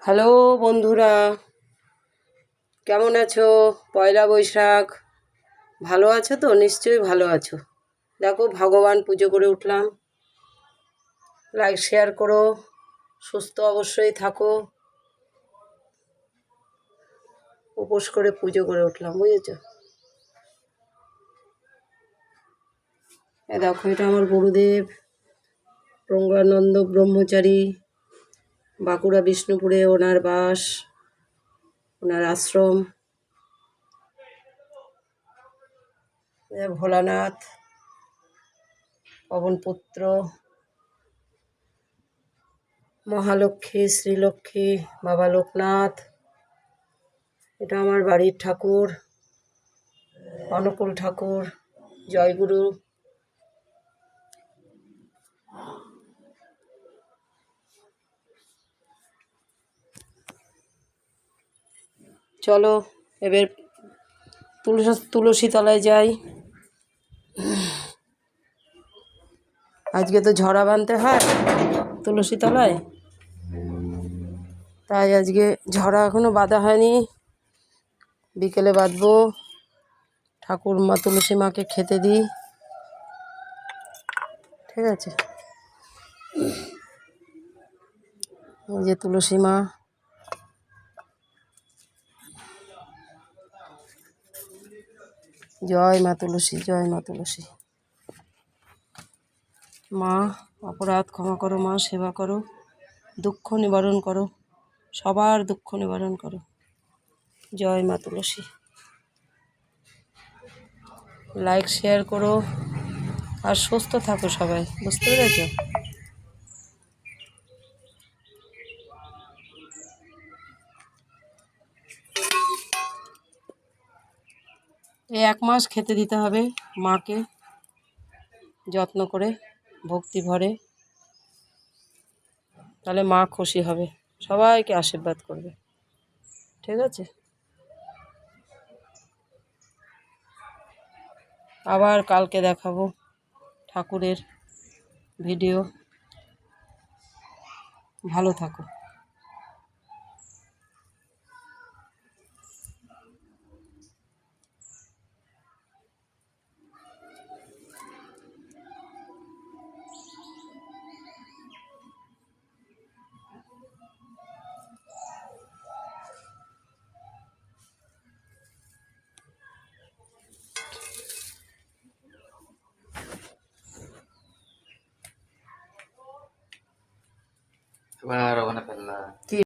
Hello বন্ধুরা, কেমন আছো? পয়লা বৈশাখ, ভালো আছো তো? নিশ্চয়ই ভালো আছো। দেখো, ভগবান পুজো করে উঠলাম। লাইক শেয়ার করো, সুস্থ অবশ্যই থাকো। উপোস করে পুজো করে উঠলাম, বুঝেছো? দেখো, এটা আমার গুরুদেব প্রজ্ঞানন্দ ব্রহ্মচারী, বাঁকুড়া বিষ্ণুপুরে ওনার বাস, ওনার আশ্রম। ভোলানাথ, পবনপুত্র, মহালক্ষ্মী, শ্রীলক্ষ্মী, বাবা লোকনাথ। এটা আমার বাড়ির ঠাকুর, অনুকূল ঠাকুর। জয়গুরু। চলো এবার তুলসী তলায় যাই। আজকে তো ঝরা বাঁধতে হয় তুলসী তলায়, তাই আজকে ঝরা এখনো বাঁধা হয়নি, বিকেলে বাঁধবো। ঠাকুর মা তুলসী মাকে খেতে দিই, ঠিক আছে? এই যে তুলসী মা, জয় মা তুলসী, জয় মা তুলসী। মা, অপরাধ ক্ষমা করো, মা সেবা করো, দুঃখ নিবারণ করো, সবার দুঃখ নিবারণ করো। জয় মা তুলসী। লাইক শেয়ার করো আর সুস্থ থাকো সবাই, বুঝতে পেরেছো? এই 1 মাস খেতে দিতে হবে মাকে, যত্ন করে, ভক্তি ভরে, তাহলে মা খুশি হবে, সবাইকে আশীর্বাদ করবে, ঠিক আছে? আবার কালকে দেখাবো ঠাকুরের ভিডিও। ভালো থাকো। এবার